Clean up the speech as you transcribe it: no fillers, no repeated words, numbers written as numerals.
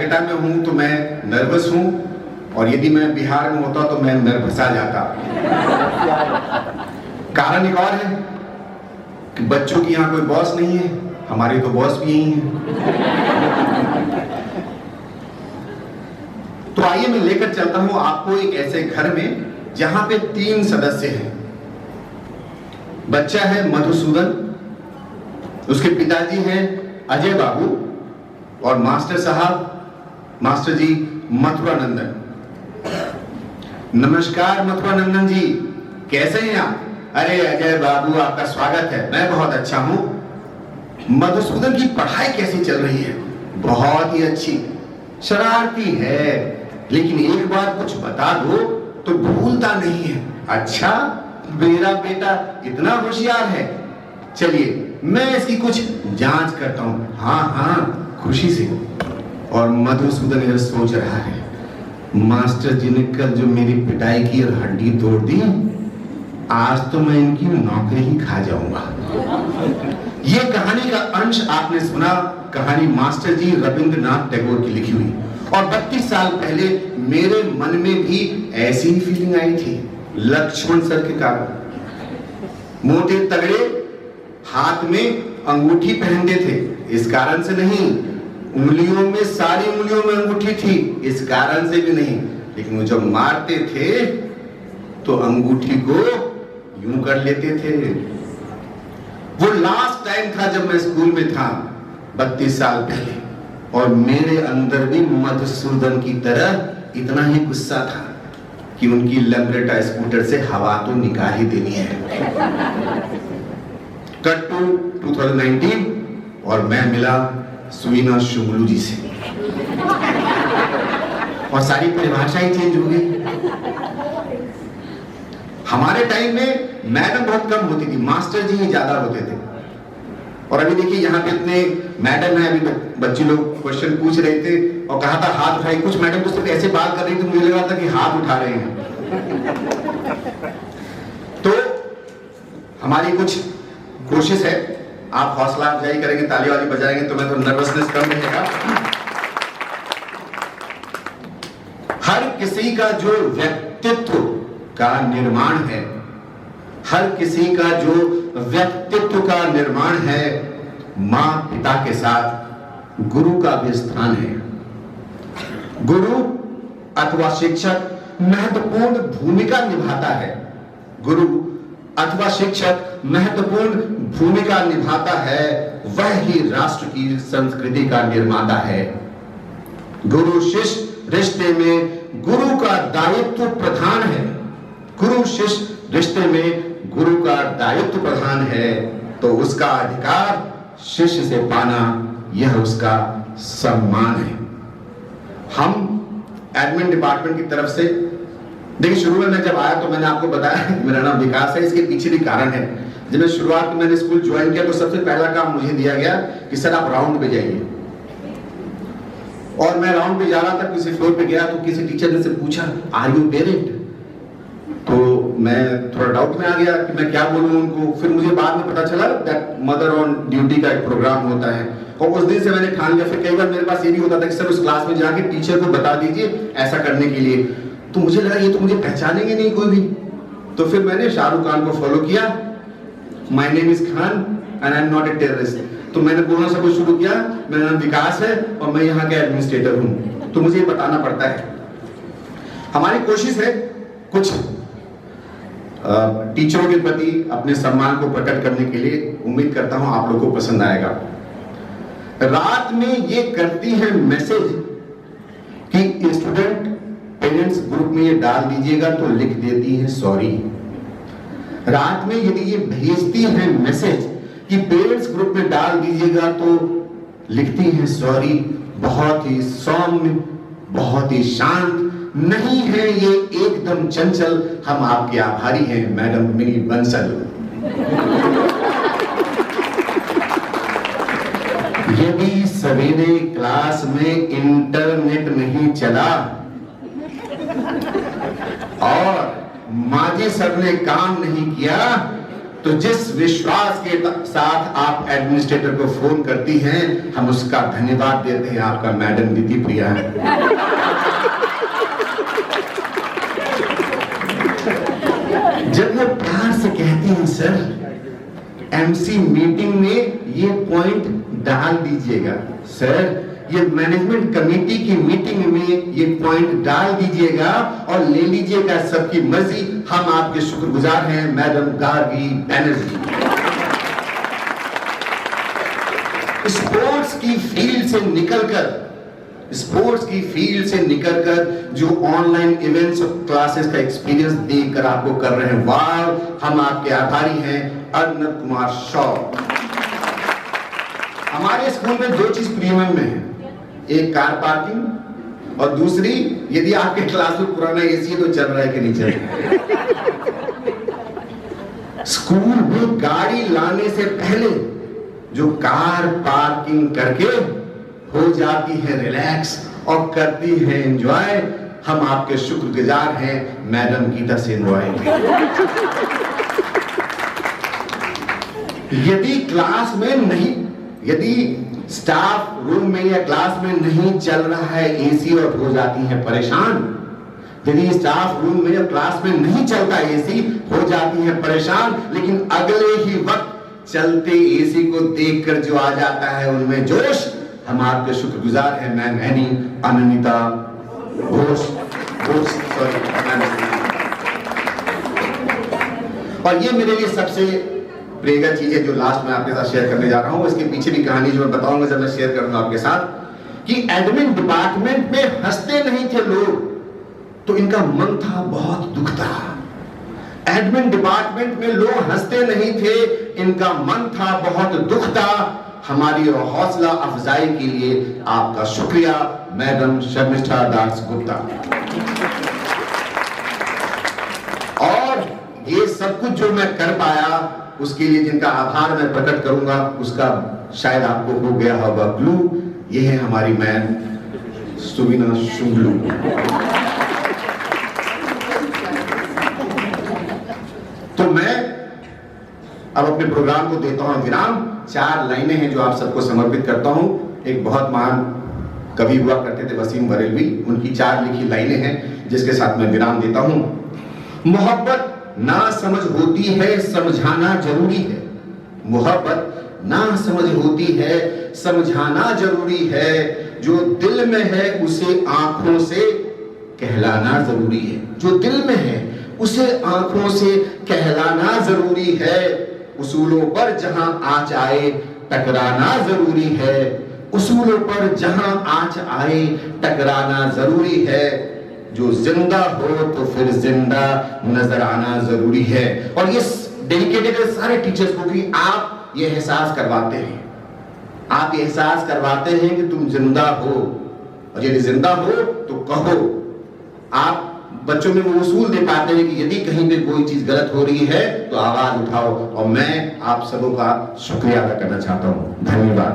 कलकत्ता में हूं तो मैं नर्वस हूं, और यदि मैं बिहार में होता तो मैं नर्वसा जाता। कारण एक और है कि बच्चों की यहाँ कोई बॉस नहीं है, हमारे तो बॉस भी यही हैं। तो आइए मैं लेकर चलता हूं आपको एक ऐसे घर में जहां पे 3 सदस्य हैं। बच्चा है मधुसूदन, उसके पिताजी हैं अजय बाबू, और मास्टर साहब मास्टर जी मथुरानंदन। नमस्कार मथुरानंदन जी, कैसे हैं आप? अरे अजय बाबू आपका स्वागत है, मैं बहुत अच्छा हूं। मधुसूदन की पढ़ाई कैसी चल रही है? बहुत ही अच्छी। शरारती है, लेकिन एक बार कुछ बता दो तो भूलता नहीं है। अच्छा, मेरा बेटा इतना होशियार है, चलिए मैं इसकी कुछ जांच करता हूं। हाँ हाँ, खुशी से। और मधुसूदन यह सोच रहा है, मास्टर जी ने कल जो मेरी पिटाई की और हड्डी तोड़ दी, आज तो मैं इनकी नौकरी ही खा जाऊंगा। यह कहानी का अंश आपने सुना, कहानी मास्टर जी रविंद्रनाथ टैगोर की लिखी हुई। और 32 साल पहले मेरे मन में भी ऐसी ही फीलिंग आई थी, लक्ष्मण सर के कारण। मोटे तगड़े, हाथ में अंगूठी पहनते थे, इस कारण से नहीं। उंगलियों में, सारी उंगलियों में अंगूठी थी, इस कारण से भी नहीं। लेकिन वो जब मारते थे तो अंगूठी को यूं कर लेते थे। वो लास्ट टाइम था जब मैं स्कूल में था, 32 साल पहले, और मेरे अंदर भी मधुसूदन की तरह इतना ही गुस्सा था कि उनकी लैम्ब्रेटा स्कूटर से हवा तो निकाल ही देनी है। कट टू 2019, और मैं मिला सुवीना शुंगलू जी से, और सारी परिभाषा ही चेंज हो गई। हमारे टाइम में मैडम बहुत कम होती थी, मास्टर जी ही ज्यादा होते थे। और अभी देखिए यहाँ पे इतने मैडम है, अभी बच्चे लोग क्वेश्चन पूछ रहे थे और कहा था हाथ उठाई। कुछ मैडम तो सिर्फ ऐसे बात कर रही थी, मुझे लगा था कि हाथ उठा रहे हैं। तो हमारी कुछ कोशिश है, आप हौसला अफजाई करेंगे, ताली वाली बजाएंगे तो मैं तो नर्वसनेस कम रहेगा। हर किसी का जो व्यक्तित्व का निर्माण है, हर किसी का जो व्यक्तित्व का निर्माण है, मां पिता के साथ गुरु का भी स्थान है। गुरु अथवा शिक्षक महत्वपूर्ण भूमिका निभाता है। गुरु अथवा शिक्षक महत्वपूर्ण भूमिका निभाता है, वह ही राष्ट्र की संस्कृति का निर्माता है। गुरु शिष्य रिश्ते में गुरु का दायित्व प्रधान है। गुरु शिष्य रिश्ते में गुरु का दायित्व प्रधान है, तो उसका अधिकार शिष्य से पाना, यह उसका सम्मान है। हम एडमिन डिपार्टमेंट की तरफ से, देखिए शुरू में मैं जब आया तो मैंने आपको बताया कि मेरा नाम विकास है, इसके पीछे भी कारण है। जब मैं शुरुआत में मैंने स्कूल ज्वाइन किया तो सबसे पहला काम मुझे दिया गया कि सर आप राउंड पे जाइए। और मैं राउंड पे जा रहा था, किसी फ्लोर पे गया तो किसी टीचर ने से पूछा आर यू पेरेंट? तो मैं थोड़ा डाउट में आ गया कि मैं क्या बोलूं उनको। फिर मुझे बाद में पता चला दैट मदर ऑन ड्यूटी का एक प्रोग्राम होता है, और उस दिन से मैंने ठान लिया। फिर कई बार मेरे पास ये भी होता था कि सर उस क्लास में जाके टीचर को बता दीजिए ऐसा करने के लिए। तो मुझे लगा ये तो मुझे पहचानेंगे नहीं कोई भी। तो फिर मैंने शाहरुख खान को फॉलो किया, my name is Khan and I am not a terrorist. तो मैंने बोलना सब कुछ शुरू किया, मेरा नाम विकास है और मैं यहाँ का एडमिनिस्ट्रेटर हूँ। तो मुझे बताना पड़ता है। हमारी कोशिश है कुछ टीचरों के प्रति अपने सम्मान को प्रकट करने के लिए। उम्मीद करता हूं आप लोगों को पसंद आएगा। रात में ये करती है मैसेज कि स्टूडेंट पेरेंट्स ग्रुप में ये डाल दीजिएगा, तो लिख देती है सॉरी। रात में यदि ये भेजती है मैसेज कि पेरेंट्स ग्रुप में डाल दीजिएगा, तो लिखती है सॉरी। बहुत ही सौम्य, बहुत ही शांत, नहीं है ये एकदम चंचल। हम आपके आभारी हैं मैडम मिनी बंसल। यदि सवेरे क्लास में इंटरनेट नहीं चला और माजी सर ने काम नहीं किया तो जिस विश्वास के साथ आप एडमिनिस्ट्रेटर को फोन करती हैं, हम उसका धन्यवाद देते हैं। आपका मैडम दीदी प्रिया है। जब वो प्यार से कहती हैं, सर एमसी मीटिंग में ये पॉइंट डाल दीजिएगा, सर ये मैनेजमेंट कमेटी की मीटिंग में ये पॉइंट डाल दीजिएगा और ले लीजिएगा, सबकी मर्जी। हम आपके शुक्रगुजार हैं मैडम गार्गी बैनर्जी। स्पोर्ट्स की फील्ड से निकलकर जो ऑनलाइन इवेंट्स और क्लासेस का एक्सपीरियंस देकर आपको कर रहे हैं, वाह, हम आपके आभारी हैं। अर्नब कुमार शॉ। हमारे स्कूल में 2 चीज प्रीमियम में है, एक कार पार्किंग और दूसरी, यदि आपके क्लास में पुराना एसी है तो चल रहा है कि नहीं चल रहा है। स्कूल में गाड़ी लाने से पहले जो कार पार्किंग करके हो जाती है रिलैक्स और करती है एंजॉय, हम आपके शुक्रगुजार हैं मैडम गीता सेनवाई। यदि स्टाफ रूम में या क्लास में नहीं चल रहा है एसी और हो जाती है परेशान, यदि स्टाफ रूम में या क्लास में नहीं चलता एसी, हो जाती है परेशान, लेकिन अगले ही वक्त चलते एसी को देखकर जो आ जाता है उनमें जोश, हम आपके शुक्रगुजार हैं मैम एनी अननिता घोष। और ये मेरे लिए सबसे प्रेरक चीज है जो लास्ट में आपके साथ शेयर करने जा रहा हूं। इसके पीछे भी कहानी जो मैं बताऊंगा जब मैं शेयर करूंगा आपके साथ, कि एडमिन डिपार्टमेंट में हंसते नहीं थे लोग, तो इनका मन था बहुत दुखता। एडमिन डिपार्टमेंट में लोग हंसते नहीं थे, इनका मन था बहुत दुखता। हमारी हौसला अफजाई के लिए आपका शुक्रिया मैडम शर्मिष्ठा दास गुप्ता। और ये सब कुछ जो मैं कर पाया उसके लिए जिनका आभार मैं प्रकट करूंगा, उसका शायद आपको हो गया होगा ब्लू। ये है हमारी मैम सुविना शुंगलू। तो मैं अब अपने प्रोग्राम को देता हूं विराम। 4 लाइनें हैं जो आप सबको समर्पित करता हूं। एक बहुत महान कवि हुआ करते थे वसीम बरेलवी, उनकी 4 लिखी लाइनें हैं जिसके साथ मैं विराम देता हूं। मोहब्बत ना समझ होती है, समझाना जरूरी है। मोहब्बत ना समझ होती है, समझाना जरूरी है। जो दिल में है उसे आंखों से कहलाना जरूरी है। जो दिल में है उसे आंखों से कहलाना जरूरी है। उसूलों पर जहां आँच आए टकराना जरूरी है। उसूलों पर जहां आँच आए टकराना जरूरी है। जो जिंदा हो तो फिर जिंदा नजर आना जरूरी है। और ये डेडिकेटेड है सारे टीचर्स को कि आप ये एहसास करवाते हैं, आप ये एहसास करवाते हैं कि तुम जिंदा हो, और यदि जिंदा हो तो कहो। आप बच्चों में वो उसूल दे पाते हैं कि यदि कहीं पे कोई चीज गलत हो रही है तो आवाज उठाओ। और मैं आप सबों का शुक्रिया अदा करना चाहता हूं। धन्यवाद।